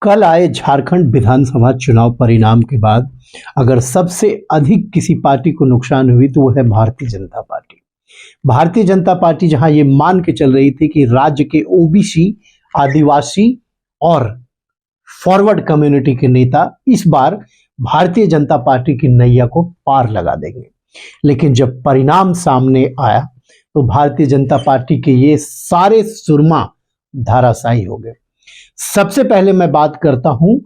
कल आए झारखंड विधानसभा चुनाव परिणाम के बाद अगर सबसे अधिक किसी पार्टी को नुकसान हुई तो वो है भारतीय जनता पार्टी। भारतीय जनता पार्टी जहां ये मान के चल रही थी कि राज्य के ओबीसी, आदिवासी और फॉरवर्ड कम्युनिटी के नेता इस बार भारतीय जनता पार्टी की नैया को पार लगा देंगे, लेकिन जब परिणाम सामने आया तो भारतीय जनता पार्टी के ये सारे सुरमा धराशायी हो गए। सबसे पहले मैं बात करता हूं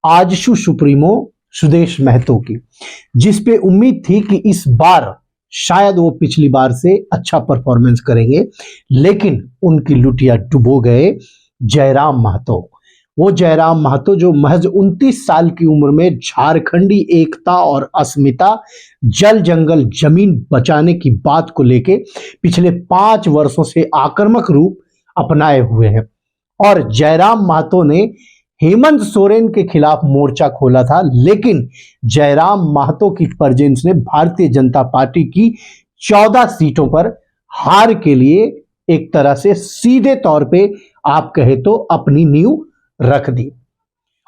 आजसू सुप्रीमो सुदेश महतो की, जिस पे उम्मीद थी कि इस बार शायद वो पिछली बार से अच्छा परफॉर्मेंस करेंगे, लेकिन उनकी लुटिया डुबो गए जयराम महतो। वो जयराम महतो जो महज 29 साल की उम्र में झारखंडी एकता और अस्मिता, जल जंगल जमीन बचाने की बात को लेके पिछले 5 वर्षों से आक्रामक रूप अपनाए हुए हैं। और जयराम महतो ने हेमंत सोरेन के खिलाफ मोर्चा खोला था, लेकिन जयराम महतो की प्रेजेंस ने भारतीय जनता पार्टी की 14 सीटों पर हार के लिए एक तरह से सीधे तौर पे आप कहे तो अपनी नींव रख दी।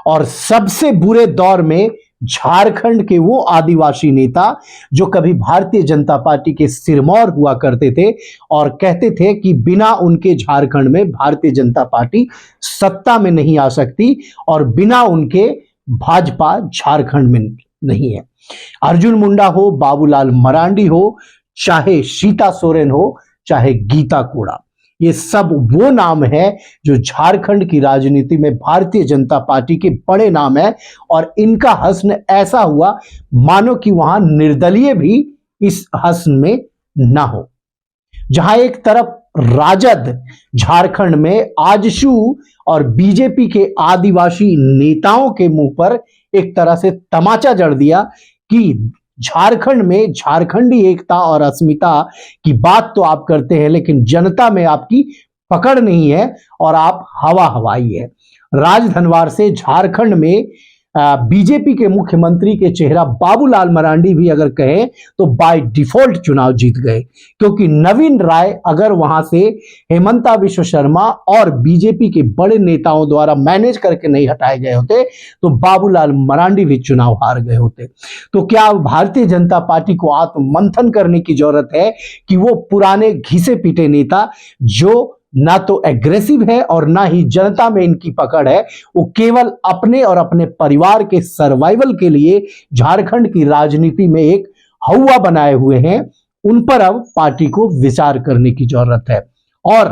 और सबसे बुरे दौर में झारखंड के वो आदिवासी नेता जो कभी भारतीय जनता पार्टी के सिरमौर हुआ करते थे और कहते थे कि बिना उनके झारखंड में भारतीय जनता पार्टी सत्ता में नहीं आ सकती और बिना उनके भाजपा झारखंड में नहीं है। अर्जुन मुंडा हो, बाबूलाल मरांडी हो, चाहे सीता सोरेन हो, चाहे गीता कोड़ा, ये सब वो नाम है जो झारखंड की राजनीति में भारतीय जनता पार्टी के बड़े नाम है। और इनका हस्न ऐसा हुआ मानो कि वहां निर्दलीय भी इस हस्न में ना हो। जहां एक तरफ राजद झारखंड में आजसू और बीजेपी के आदिवासी नेताओं के मुंह पर एक तरह से तमाचा जड़ दिया कि झारखंड में झारखंडी एकता और अस्मिता की बात तो आप करते हैं, लेकिन जनता में आपकी पकड़ नहीं है और आप हवा हवाई है। राजधनवार से झारखंड में बीजेपी के मुख्यमंत्री के चेहरा बाबूलाल मरांडी भी अगर कहें तो बाय डिफॉल्ट चुनाव जीत गए, क्योंकि नवीन राय अगर वहां से हेमंता विश्व शर्मा और बीजेपी के बड़े नेताओं द्वारा मैनेज करके नहीं हटाए गए होते तो बाबूलाल मरांडी भी चुनाव हार गए होते। तो क्या भारतीय जनता पार्टी को आत्ममंथन करने की जरूरत है कि वो पुराने घिसे पीटे नेता जो ना तो एग्रेसिव है और ना ही जनता में इनकी पकड़ है, वो केवल अपने और अपने परिवार के सर्वाइवल के लिए झारखंड की राजनीति में एक हवा बनाए हुए हैं, उन पर अब पार्टी को विचार करने की जरूरत है। और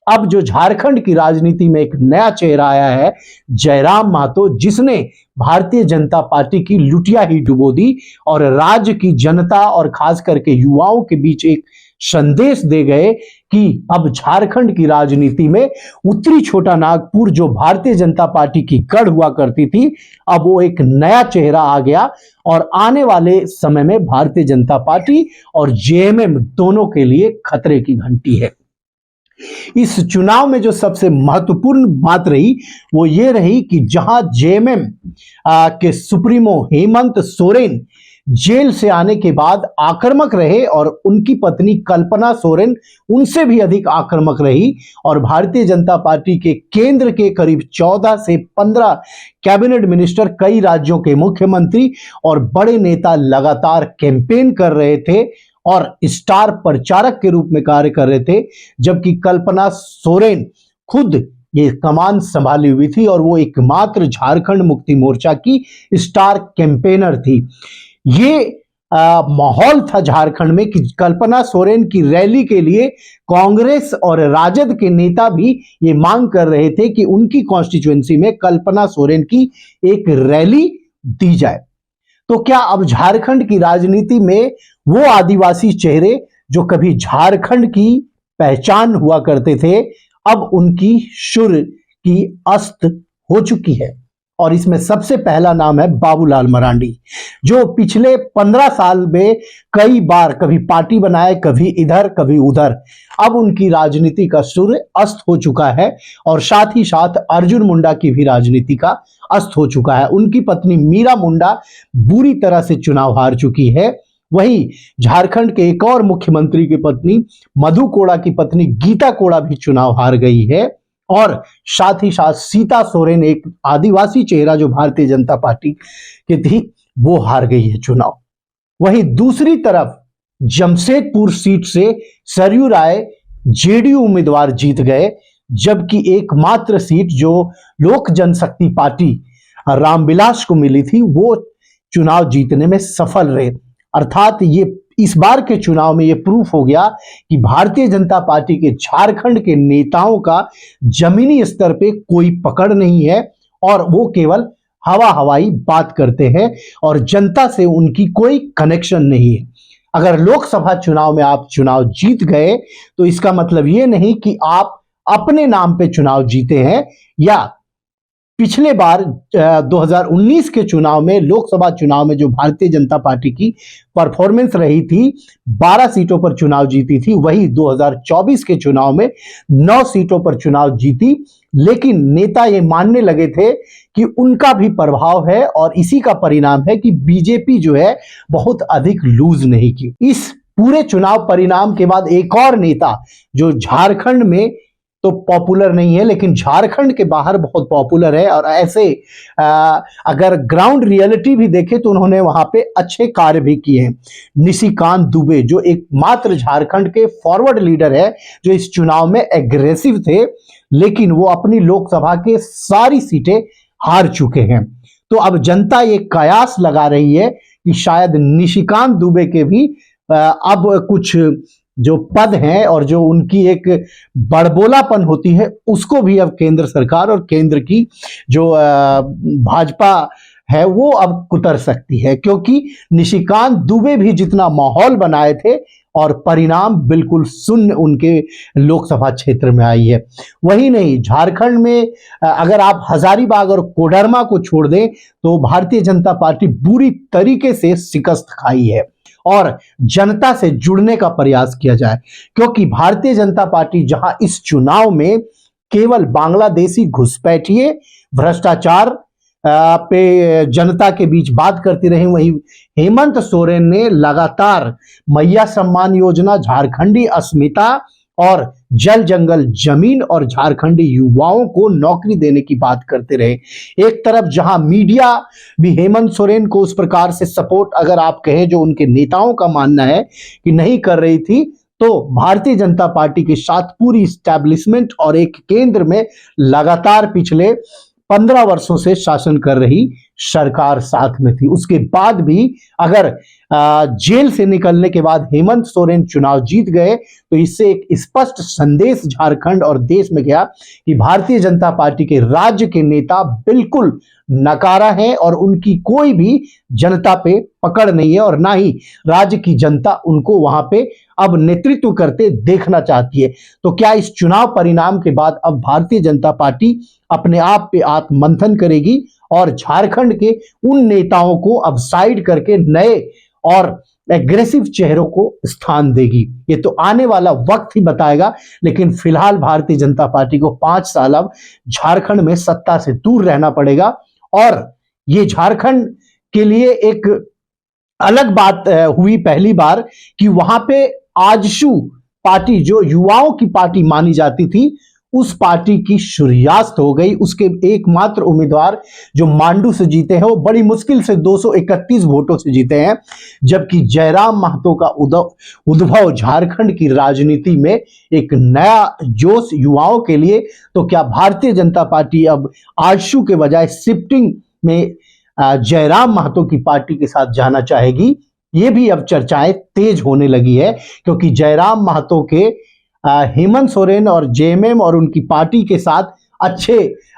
अब जो झारखंड की राजनीति में एक नया चेहरा आया है जयराम महतो, जिसने भारतीय जनता पार्टी की लुटिया ही डुबो दी और राज्य की जनता और खास करके युवाओं के बीच एक संदेश दे गए कि अब झारखंड की राजनीति में उत्तरी छोटा नागपुर जो भारतीय जनता पार्टी की गढ़ हुआ करती थी, अब वो एक नया चेहरा आ गया और आने वाले समय में भारतीय जनता पार्टी और जेएमएम दोनों के लिए खतरे की घंटी है। इस चुनाव में जो सबसे महत्वपूर्ण बात रही वो ये रही कि जहां जेएमएम के सुप्रीमो हेमंत सोरेन जेल से आने के बाद आक्रामक रहे और उनकी पत्नी कल्पना सोरेन उनसे भी अधिक आक्रामक रही और भारतीय जनता पार्टी के केंद्र के करीब 14 से 15 कैबिनेट मिनिस्टर, कई राज्यों के मुख्यमंत्री और बड़े नेता लगातार कैंपेन कर रहे थे और स्टार प्रचारक के रूप में कार्य कर रहे थे, जबकि कल्पना सोरेन खुद ये कमान संभाली हुई थी और वो एकमात्र झारखंड मुक्ति मोर्चा की स्टार कैंपेनर थी। ये माहौल था झारखंड में कि कल्पना सोरेन की रैली के लिए कांग्रेस और राजद के नेता भी ये मांग कर रहे थे कि उनकी कॉन्स्टिट्यूएंसी में कल्पना सोरेन की एक रैली दी जाए। तो क्या अब झारखंड की राजनीति में वो आदिवासी चेहरे जो कभी झारखंड की पहचान हुआ करते थे, अब उनकी शुर की अस्त हो चुकी है। और इसमें सबसे पहला नाम है बाबूलाल मरांडी, जो पिछले 15 साल में कई बार कभी पार्टी बनाए, कभी इधर कभी उधर। अब उनकी राजनीति का सुर अस्त हो चुका है और साथ ही साथ अर्जुन मुंडा की भी राजनीति का अस्त हो चुका है। उनकी पत्नी मीरा मुंडा बुरी तरह से चुनाव हार चुकी है। वहीं झारखंड के एक और मुख्यमंत्री की पत्नी मधु कोड़ा की पत्नी गीता कोड़ा भी चुनाव हार गई है। और साथ ही साथ सीता सोरेन, एक आदिवासी चेहरा जो भारतीय जनता पार्टी की थी, वो हार गई है चुनाव। वहीं दूसरी तरफ जमशेदपुर सीट से सरयू राय जेडीयू उम्मीदवार जीत गए, जबकि एकमात्र सीट जो लोक जनशक्ति पार्टी रामविलास को मिली थी वो चुनाव जीतने में सफल रहे। अर्थात ये इस बार के चुनाव में ये प्रूफ हो गया कि भारतीय जनता पार्टी के झारखंड के नेताओं का जमीनी स्तर पे कोई पकड़ नहीं है और वो केवल हवा हवाई बात करते हैं और जनता से उनकी कोई कनेक्शन नहीं है। अगर लोकसभा चुनाव में आप चुनाव जीत गए तो इसका मतलब ये नहीं कि आप अपने नाम पे चुनाव जीते हैं, या पिछले बार 2019 के चुनाव में, लोकसभा चुनाव में जो भारतीय जनता पार्टी की परफॉर्मेंस रही थी, 12 सीटों पर चुनाव जीती थी, वही 2024 के चुनाव में 9 सीटों पर चुनाव जीती। लेकिन नेता ये मानने लगे थे कि उनका भी प्रभाव है और इसी का परिणाम है कि बीजेपी जो है बहुत अधिक लूज नहीं की। इस पूरे चुनाव परिणाम के बाद एक और नेता जो झारखंड में तो पॉपुलर नहीं है लेकिन झारखंड के बाहर बहुत पॉपुलर है, और ऐसे अगर ग्राउंड रियलिटी भी देखे तो उन्होंने वहां पे अच्छे कार्य भी किए हैं। निशिकांत दुबे जो एकमात्र झारखंड के फॉरवर्ड लीडर है, जो इस चुनाव में एग्रेसिव थे, लेकिन वो अपनी लोकसभा के सारी सीटें हार चुके हैं। तो अब जनता ये कयास लगा रही है कि शायद निशिकांत दुबे के भी अब कुछ जो पद हैं और जो उनकी एक बड़बोलापन होती है उसको भी अब केंद्र सरकार और केंद्र की जो भाजपा है वो अब कुतर सकती है, क्योंकि निशिकांत दुबे भी जितना माहौल बनाए थे और परिणाम बिल्कुल शून्य उनके लोकसभा क्षेत्र में आई है। वही नहीं, झारखंड में अगर आप हजारीबाग और कोडरमा को छोड़ दें तो भारतीय जनता पार्टी बुरी तरीके से शिकस्त खाई है और जनता से जुड़ने का प्रयास किया जाए, क्योंकि भारतीय जनता पार्टी जहां इस चुनाव में केवल बांग्लादेशी घुसपैठिए भ्रष्टाचार पे जनता के बीच बात करती रही, वहीं हेमंत सोरेन ने लगातार मैया सम्मान योजना, झारखंडी अस्मिता और जल जंगल जमीन और झारखंडी युवाओं को नौकरी देने की बात करते रहे। एक तरफ जहां मीडिया भी हेमंत सोरेन को उस प्रकार से सपोर्ट, अगर आप कहें जो उनके नेताओं का मानना है कि नहीं कर रही थी, तो भारतीय जनता पार्टी के साथ पूरी इस्टेब्लिशमेंट और एक केंद्र में लगातार पिछले 15 वर्षों से शासन कर रही सरकार साथ में थी। उसके बाद भी अगर जेल से निकलने के बाद हेमंत सोरेन चुनाव जीत गए तो इससे एक स्पष्ट संदेश झारखंड और देश में गया कि भारतीय जनता पार्टी के राज्य के नेता बिल्कुल नकारा है और उनकी कोई भी जनता पे पकड़ नहीं है और ना ही राज्य की जनता उनको वहां पे अब नेतृत्व करते देखना चाहती है। तो क्या इस चुनाव परिणाम के बाद अब भारतीय जनता पार्टी अपने आप पे आत्ममंथन करेगी और झारखंड के उन नेताओं को अब साइड करके नए और एग्रेसिव चेहरों को स्थान देगी? ये तो आने वाला वक्त ही बताएगा, लेकिन फिलहाल भारतीय जनता पार्टी को 5 साल अब झारखंड में सत्ता से दूर रहना पड़ेगा और ये झारखंड के लिए एक अलग बात हुई पहली बार कि वहां पे आजसू पार्टी जो युवाओं की पार्टी मानी जाती थी उस पार्टी की शुरुआत हो गई। उसके एकमात्र उम्मीदवार जो मांडू से जीते हैं वो बड़ी मुश्किल से 231 वोटों से जीते हैं, जबकि जयराम महतो का उद्भव झारखंड की राजनीति में एक नया जोश युवाओं के लिए। तो क्या भारतीय जनता पार्टी अब आजसू के बजाय शिफ्टिंग में जयराम महतो की पार्टी के साथ जाना चाहेगी? ये भी अब चर्चाएं तेज होने लगी है, क्योंकि जयराम महतो के हेमंत सोरेन और जेएमएम और उनकी पार्टी के साथ अच्छे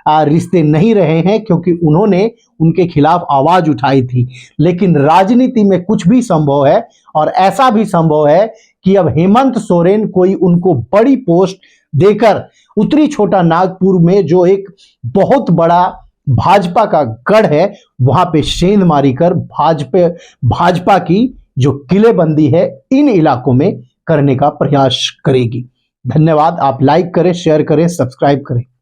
रिश्ते नहीं रहे हैं, क्योंकि उन्होंने उनके खिलाफ आवाज उठाई थी। लेकिन राजनीति में कुछ भी संभव है और ऐसा भी संभव है कि अब हेमंत सोरेन कोई उनको बड़ी पोस्ट देकर उत्तरी छोटा नागपुर में जो एक बहुत बड़ा भाजपा का गढ़ है वहां पे सेंध मारी कर भाजपा की जो किलेबंदी है इन इलाकों में करने का प्रयास करेगी। धन्यवाद। आप लाइक करें, शेयर करें, सब्सक्राइब करें।